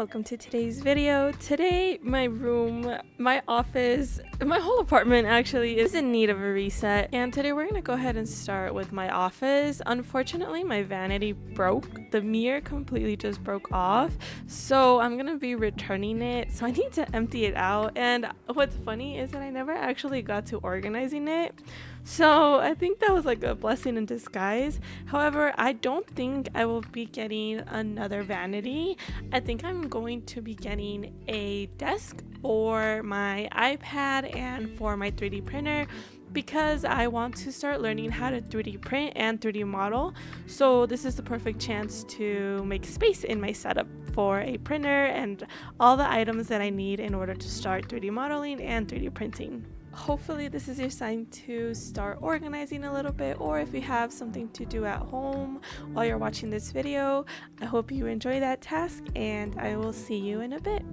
welcome to today's video. Today, my room, my office, my whole apartment actually is in need of a reset. And today we're gonna go ahead and start with my office. Unfortunately, my vanity broke. The mirror completely just broke off. So I'm gonna be returning it. So I need to empty it out. And what's funny is that I never actually got to organizing it. So I think that was like a blessing in disguise. However, I don't think I will be getting another vanity. I think I'm going to be getting a desk for my iPad and for my 3D printer because I want to start learning how to 3D print and 3D model. So this is the perfect chance to make space in my setup for a printer and all the items that I need in order to start 3D modeling and 3D printing. Hopefully this is your sign to start organizing a little bit, or if you have something to do at home while you're watching this video, I hope you enjoy that task and I will see you in a bit.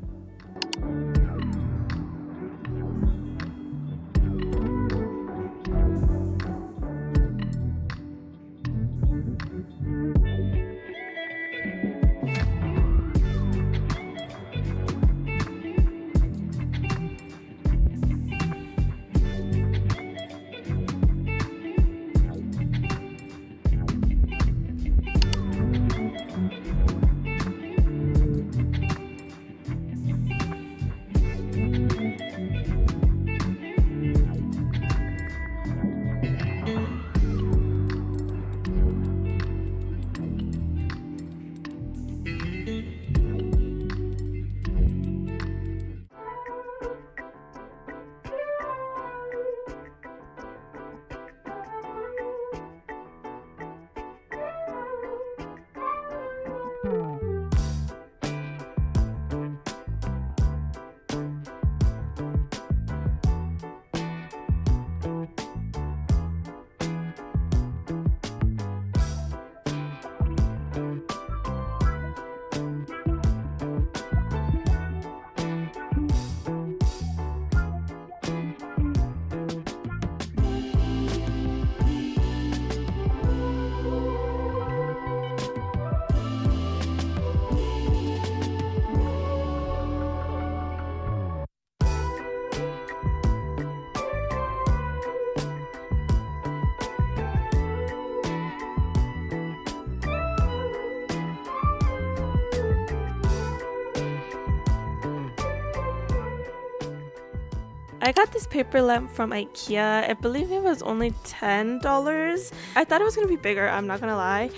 I got this paper lamp from IKEA. I believe it was only $10. I thought it was gonna be bigger, I'm not gonna lie,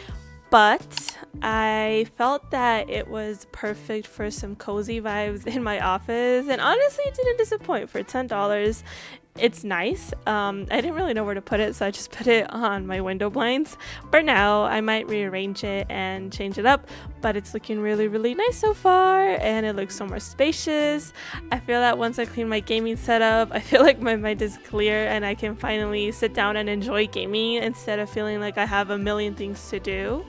but I felt that it was perfect for some cozy vibes in my office, and honestly it didn't disappoint. For $10, it's nice. I didn't really know where to put it, so I just put it on my window blinds. For now, I might rearrange it and change it up, but it's looking really nice so far, and it looks so more spacious. I feel that once I clean my gaming setup, I feel like my mind is clear and I can finally sit down and enjoy gaming instead of feeling like I have a million things to do.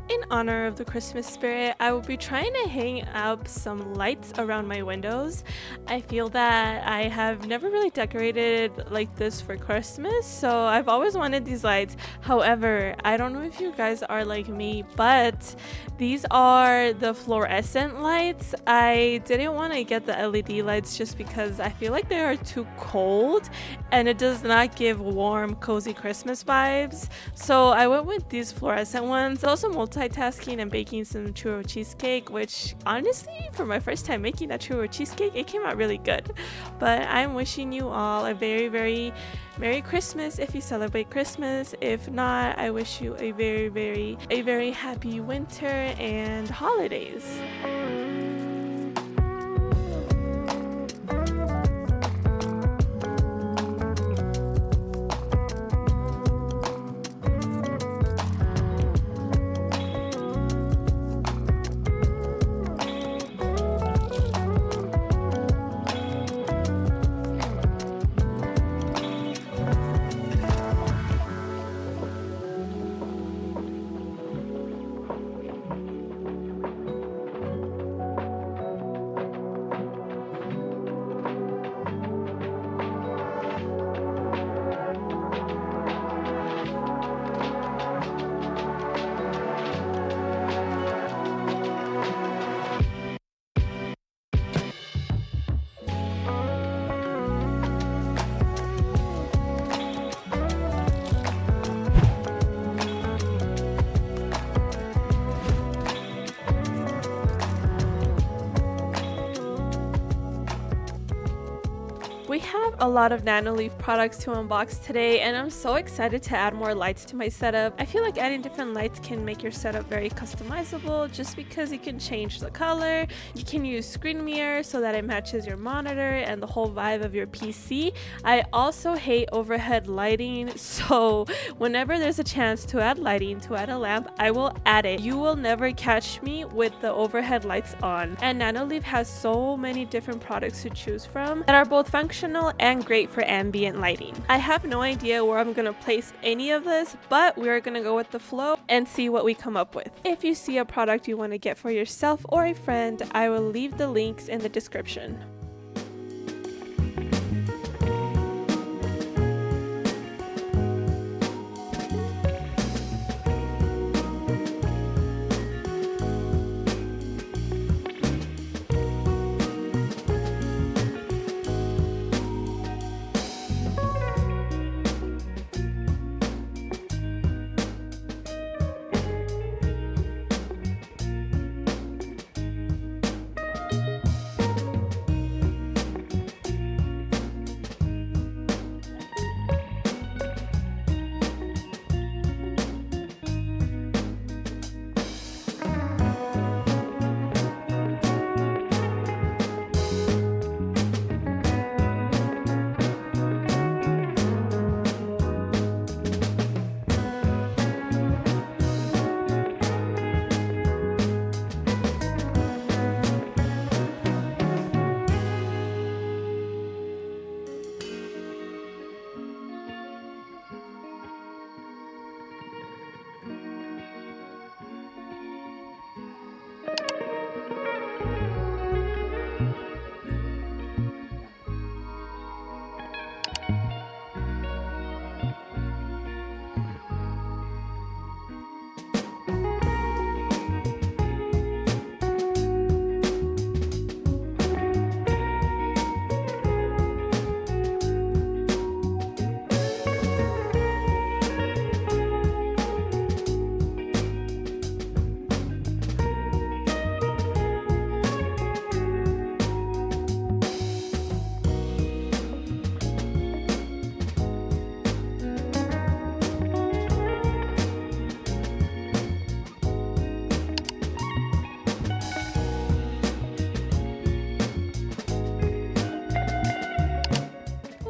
In honor of the Christmas spirit, I will be trying to hang up some lights around my windows. I feel that I have never really decorated like this for Christmas, so I've always wanted these lights. However, I don't know if you guys are like me, but these are the fluorescent lights. I didn't want to get the LED lights just because I feel like they are too cold and it does not give warm, cozy Christmas vibes. So I went with these fluorescent ones. Also multitasking and baking some churro cheesecake, which honestly for my first time making that churro cheesecake, it came out really good. But I'm wishing you all a very Merry Christmas if you celebrate Christmas. If not, I wish you a very happy winter and holidays. we have a lot of Nanoleaf products to unbox today, and I'm so excited to add more lights to my setup. I feel like adding different lights can make your setup very customizable just because you can change the color, you can use screen mirror so that it matches your monitor and the whole vibe of your PC. I also hate overhead lighting, so whenever there's a chance to add lighting, to add a lamp, I will add it. You will never catch me with the overhead lights on. And Nanoleaf has so many different products to choose from that are both functional and great for ambient lighting. I have no idea where I'm gonna place any of this, but we're gonna go with the flow and see what we come up with. If you see a product you want to get for yourself or a friend, I will leave the links in the description.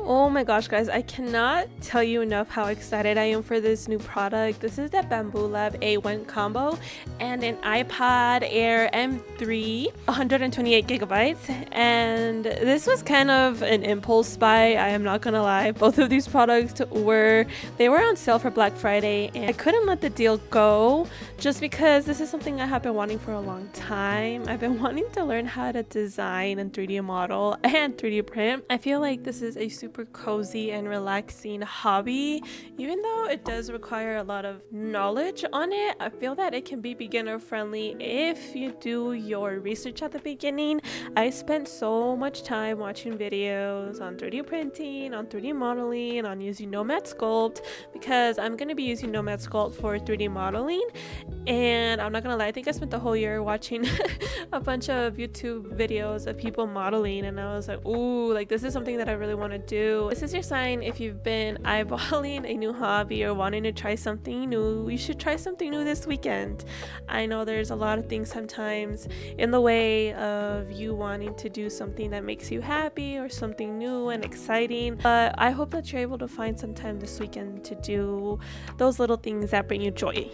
Oh my gosh, guys, I cannot tell you enough how excited I am for this new product. This is the Bambu Lab A1 Combo and an iPad Air M3, 128 gigabytes. And this was kind of an impulse buy, I am not gonna lie. Both of these products were on sale for Black Friday, and I couldn't let the deal go just because this is something I have been wanting for a long time. I've been wanting to learn how to design and 3D model and 3D print. I feel like this is a super cozy and relaxing hobby. Even though it does require a lot of knowledge on it, I feel that it can be beginner friendly if you do your research at the beginning. I spent so much time watching videos on 3D printing, on 3D modeling, on using Nomad Sculpt, because I'm going to be using Nomad Sculpt for 3D modeling. And I'm not gonna lie, I think I spent the whole year watching a bunch of YouTube videos of people modeling, and I was like, ooh, like this is something that I really want to do. This is your sign. If you've been eyeballing a new hobby or wanting to try something new, you should try something new this weekend. I know there's a lot of things sometimes in the way of you wanting to do something that makes you happy or something new and exciting, but I hope that you're able to find some time this weekend to do those little things that bring you joy.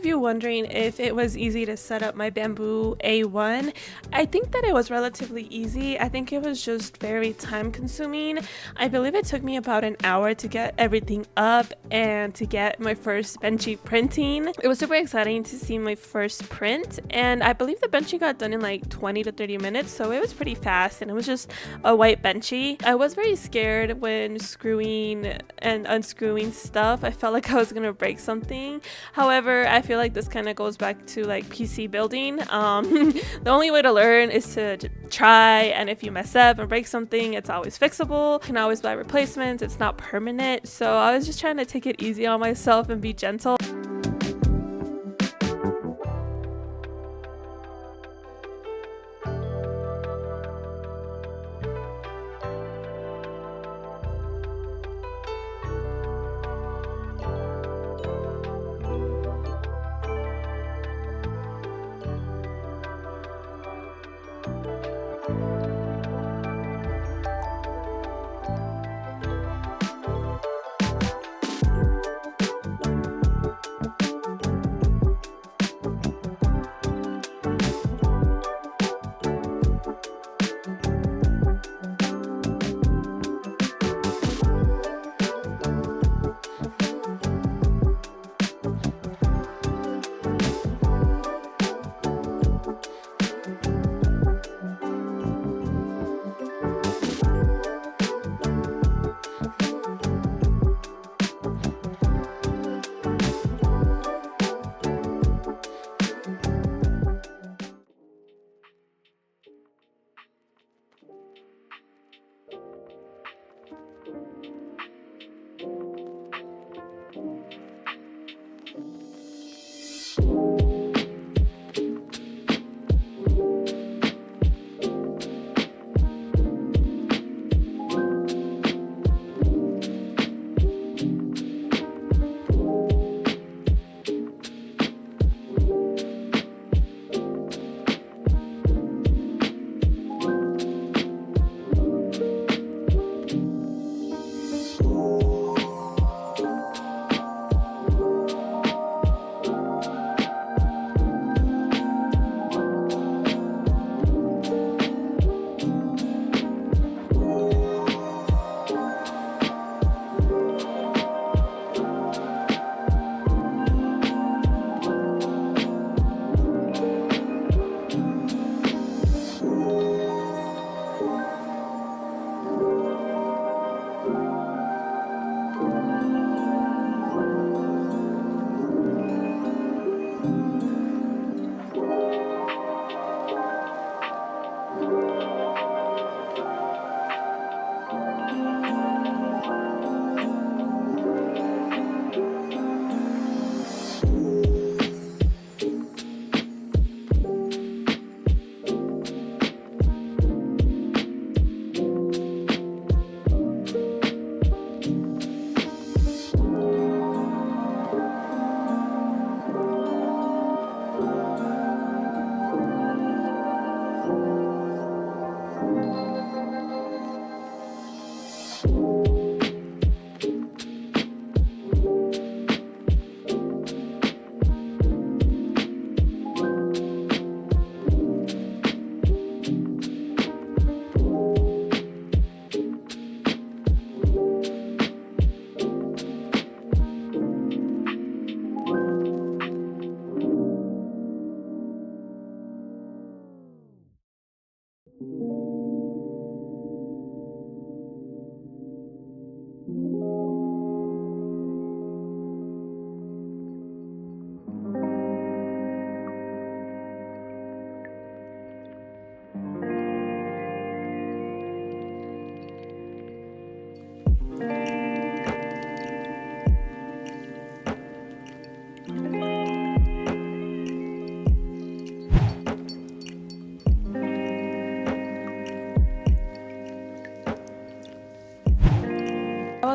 of you wondering if it was easy to set up my Bambu A1, I think that it was relatively easy. I think it was just very time consuming. I believe it took me about an hour to get everything up and to get my first benchy printing. It was super exciting to see my first print, and I believe the benchy got done in like 20 to 30 minutes, so it was pretty fast, and it was just a white benchy. I was very scared when screwing and unscrewing stuff. I felt like I was gonna break something. However, I feel like this kind of goes back to like PC building. The only way to learn is to try, and if you mess up and break something, it's always fixable. You can always buy replacements. It's not permanent. So I was just trying to take it easy on myself and be gentle.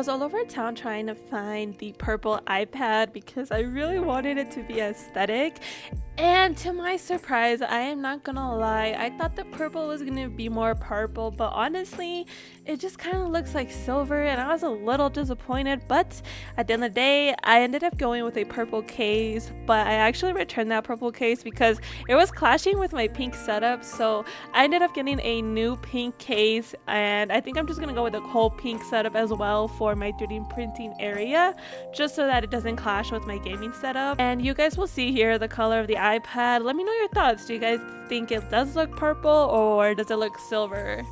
was all over town trying to find the purple iPad because I really wanted it to be aesthetic. And to my surprise, I am not gonna lie, I thought the purple was gonna be more purple, but honestly, it just kind of looks like silver and I was a little disappointed. But at the end of the day, I ended up going with a purple case, but I actually returned that purple case because it was clashing with my pink setup. So I ended up getting a new pink case, and I think I'm just gonna go with a whole pink setup as well for my 3D printing area, just so that it doesn't clash with my gaming setup. And you guys will see here the color of the iPad. Let me know your thoughts. Do you guys think it does look purple or does it look silver?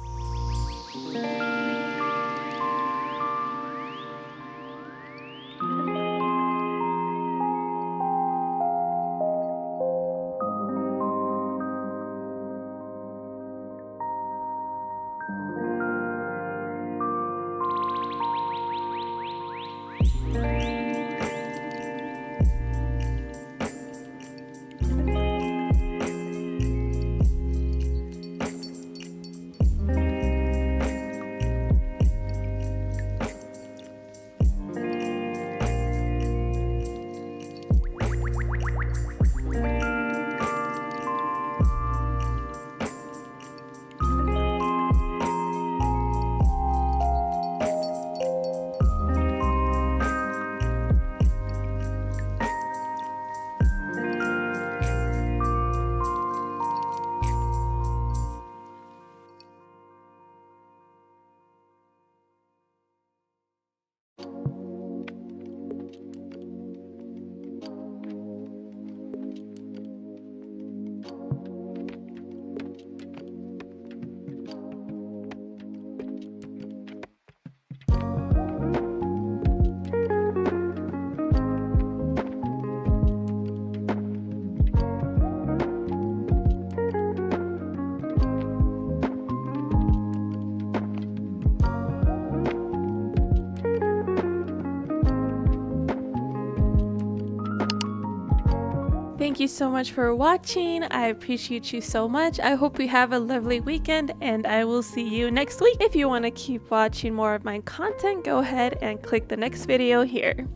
Thank you so much for watching. I appreciate you so much. I hope you have a lovely weekend and I will see you next week. If you want to keep watching more of my content, go ahead and click the next video here.